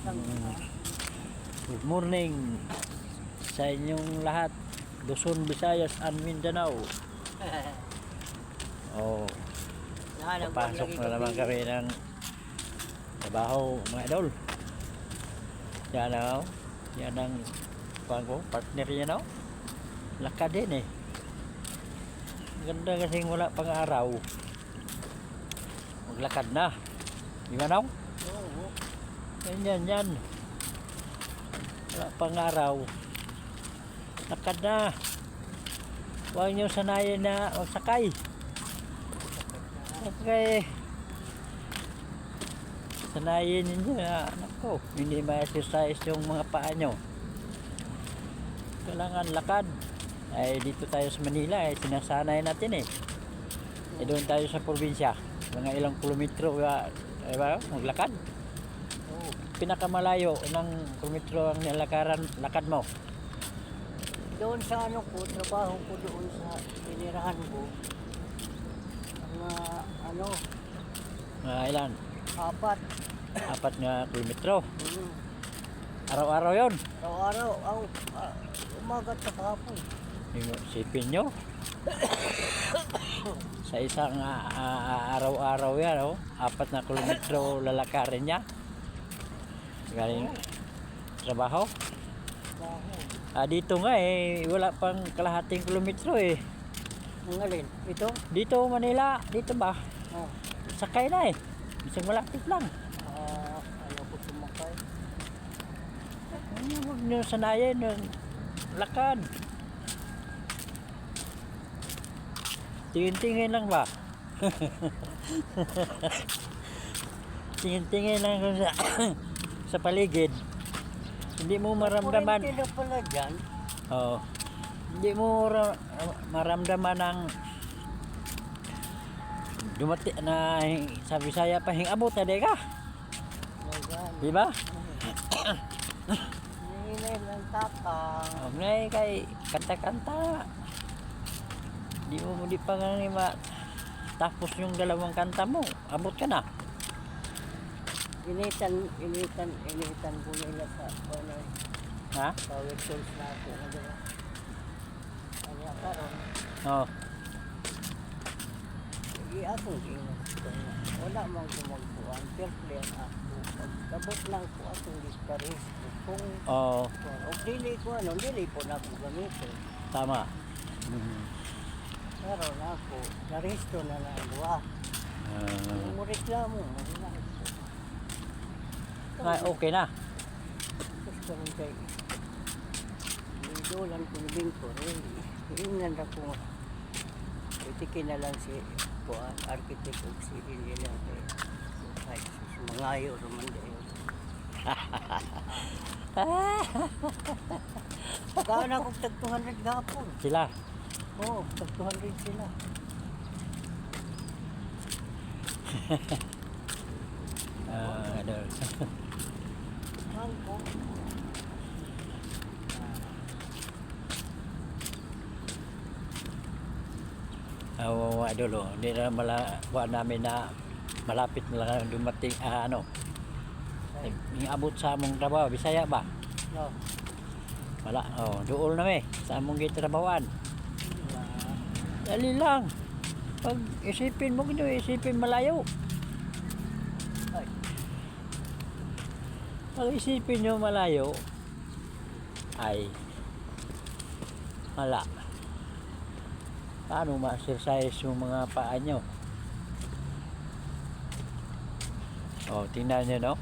Good morning sa inyong lahat, Luzon, Visayas, and Mindanao. Oh, papasok na naman kami ng trabaho, mga idol. Yan o, yan ang partner yan o. Lakad din eh. Ganda kasing wala pang araw. Maglakad na. Di ba naw? Oo. Yan. Wala pang araw. Lakad na. Huwag nyo sanayin na magsakay. Okay. Sanayin ninyo na, anak ko, hindi ma-exercise yung mga paa nyo. Kailangan lakad. Ay dito tayo sa Manila, sinasanay natin eh. Doon tayo sa probinsya, mga ilang kilometro maglakad. Pinakamalayo ng kilometro ang lakad mo. Doon sa trabaho ko doon sa pinirahan ko. Ilan? 4 na kilometro. Araw-araw yon. Araw-araw, umaga at hapon. Sipin nyo. Sa isang araw-araw yan, 4 na kilometro lalakarin niya. Galing trabaho. Dito nga wala pang kalahating kilometro eh. Ang alin? Ito? Dito Manila, dito ba? Oh. Sakay na eh. Isang malapit lang. Ayaw ko sumakay. Huwag nyo sanayin yung lakad. Tingin-tingin lang ba? Tingin-tingin lang sa paligid. Hindi mo maramdaman. Kurente na pala dyan. Oo. Hindi mo maramdaman ng dumati na sa Bisaya pa abot na ka. Di ba? Hinay lang tapang. Okay, kay kanta-kanta. Di pa nga tapos yung dalawang kanta mo. Abot ka na. Initan ko nila sa Ha? power tools na ako. Ano karon? Oo. Akong wala mang kumagpuan. Carefully ako. Pagkabot lang ko akong discourage. Kung Oo. dili po na ako gamito. Tama. Pero na ako, naresto na lang duwa. Kung mo reklamo, wala ko. Okay na. Tapos karon kay dolan ko ni Bingko. Ingnan ako. Itikin na lang si architect o si Ilya kay mangayo naman dahil. Gawin ako tag 200 gapon. Sila. Oo, tag 200 sila. Idol. Hangko. Idol, hindi na kuha namin na malapit na lang dumating yung abot sa among trabaho. Bisaya ba? No. Wala. Dool na sa among gitrabahoan. Dali lang. Pag isipin mo gino, isipin malayo. Ay. Pag isipin nyo malayo, ay wala. Paano ma-exercise yung mga paa nyo? Tingnan nyo, no?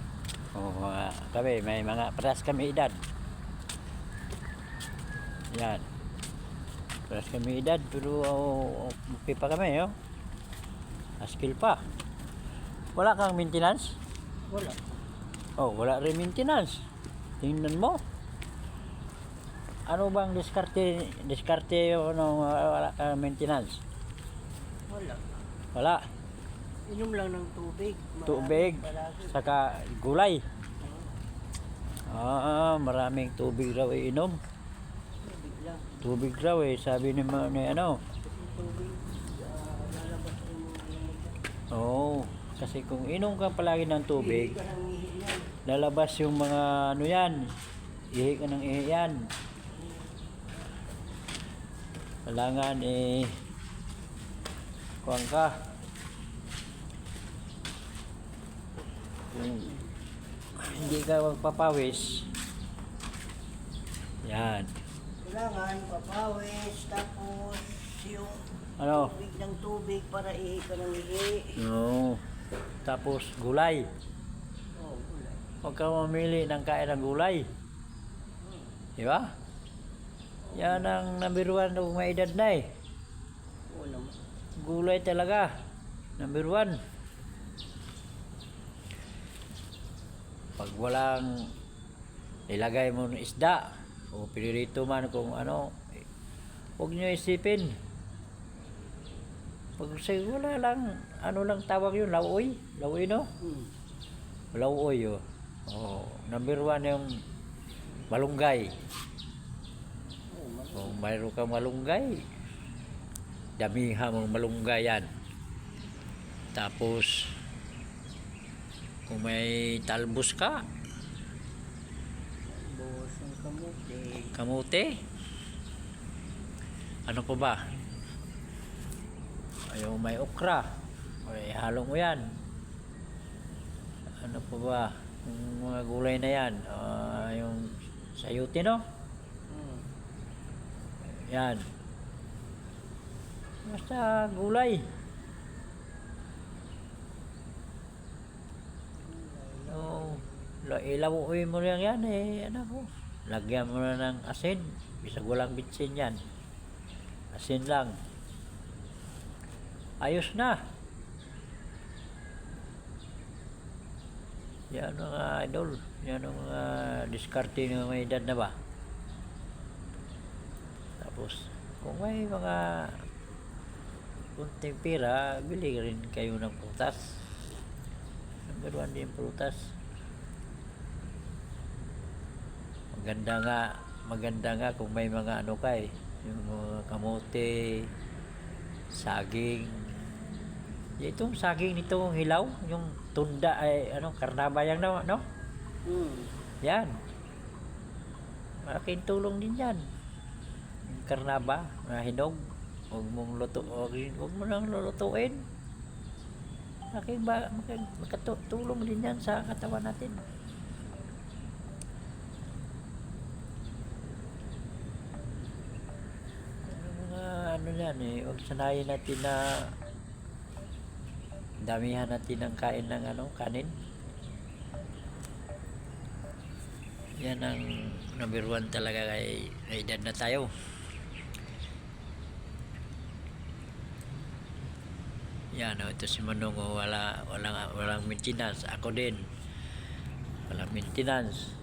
Kami, may mga paras kami edad. Yan. Paras kami edad, pero okay pa kami, skill pa. Wala kang maintenance? Wala. Wala rin maintenance. Tingnan mo. Ano bang diskarte wala kang maintenance? Wala. Inom lang ng tubig. Tubig, saka gulay. Maraming tubig raw inom. Tubig lang. Tubig raw sabi ni Tubig, lalabas yung kasi kung inom ka palagi ng tubig, hindi ka nang yan. lalabas yung mga ano yan. Ihi ka ng ihi yan. Kailangan kuhaan ka. Kung hindi ka magpapawis, yan. Kailangan papawis, tapos yung Ano? tubig ng tubig para ihi ka ng ihi. No. Tapos gulay. Oh, gulay. Huwag ka mamili ng kain ng gulay. Di ba? Yan ang number 1 ng may edad na eh. Oo naman. Gulay talaga. Number 1. Pag walang ilagay mo ng isda o pinirito man kung ano, huwag nyo isipin. Pag wala lang, ano lang tawag yun, lauoy. Lauoy, no? Lauoy, oh. Oh, number 1 yung malunggay. Kung mayroon kang malunggay, damihan mong malunggay yan. Tapos, kung may talbos ka, Buhos ng kamote. kamote, ano pa ba? Ayaw may okra, ay halong mo yan. Ano pa ba? Yung mga gulay na yan, yung sayuti, no? Yan. Basta gulay. So, ilabuin mo lang yan ano po. Lagyan mo na ng asin. Bisag walang bitsin yan. Asin lang. Ayos na. Yan ang idol. Yan ang diskarte ng may edad na ba. Tapos, kung may mga kunting pera, bili rin kayo ng prutas. Number 1 din prutas. Maganda nga kung may mga ano yung mga kamote, saging. Itong saging nitong hilaw, yung tunda ay karnaba yan, no? Yan. Malaking tulong din yan. Karnaba, hinog, huwag mo nang lulutuin. Makatulong din yan sa katawan natin. Ano yan huwag sanayin natin na damihan natin ng kain ng kanin. Yan ang number 1 talaga kay edad na tayo. Yan, ito si Manong, walang maintenance. Ako din, walang maintenance.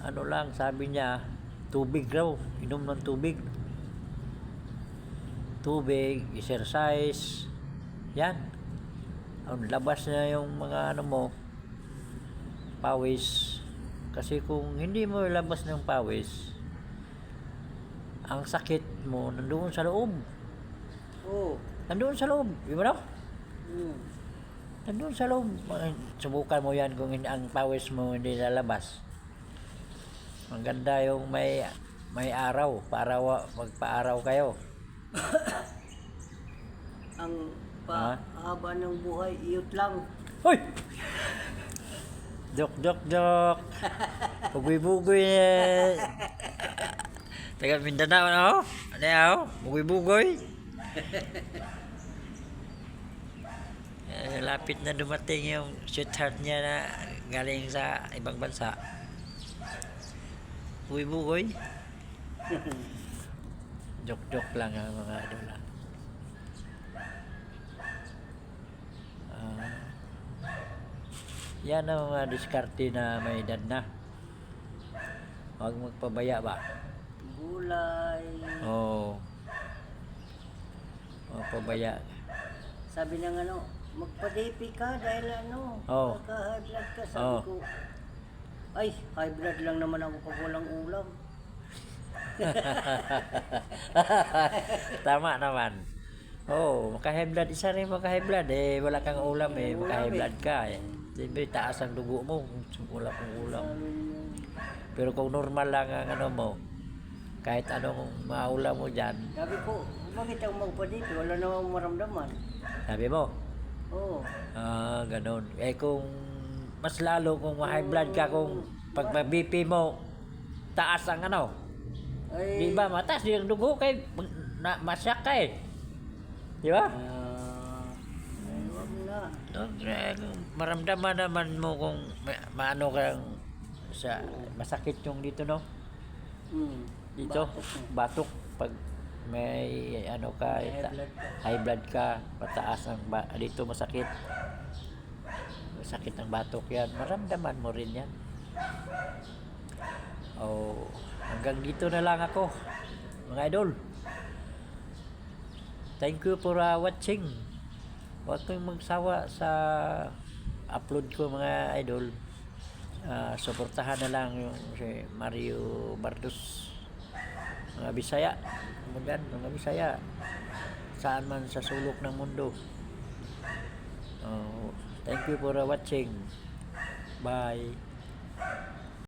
Ano lang, sabi niya, tubig raw, inom ng tubig. Tubig, exercise, yan. Labas na yung mga mo, pawis. Kasi kung hindi mo labas ng pawis, ang sakit mo nandoon sa loob. Nandoon sa loob, di ba no? Nandoon sa loob. Subukan mo yan kung ang pawis mo hindi lalabas. Maganda yung may araw, para magpa-araw kayo. Ang haba ng buhay, iyot lang. Hoy! Jok. Bugoy-bugoy taga Mindanao, no? Ano? Bugoy-bugoy. Lapit na dumating yung sweetheart niya na galing sa ibang bansa. Bugoy-bugoy. Jok lang ang mga idol. Yan ang mga diskarte na may edad na. Huwag magpabaya ba? Gulay. Oo. Magpabaya. Sabi ng magpa-DP ka dahil high blood ka. Sabi ko, ay, high blood lang naman ako pag walang ulam. Tama naman. Maka-high blood. Isa rin maka-high blood. Wala kang ulam maka-high blood ka Siyempre, taas ang dugo mo kung wala kong ulam. Sabi niya, Pero kung normal lang ang ano mo, kahit anong maulam mo dyan, sabi ko, bakit ako magpa dito? Wala namang maramdaman. sabi mo, Oo. ganun. Eh kung mas lalo kung high blood ka, kung pag BP mo, taas ang ano, Ay, di ba mataas yung dugo kay masyak ka eh. Di ba? ay, wag na. No, maramdaman naman mo kung maano kang sa masakit yung dito no. Hmm. Dito, Batok na. batok pag may ano ka, High blood ka. high blood ka, mataas ang dito masakit. Masakit ang batok yan, maramdaman mo rin yan. Oh, hanggang dito na lang ako, mga idol. Thank you for watching. Huwag kayong magsawa sa upload ko mga idol. Suportahan na lang yung si Mario Bardos, mga Bisaya mga Bisaya saan man sa sulok ng mundo. Thank you for watching. Bye.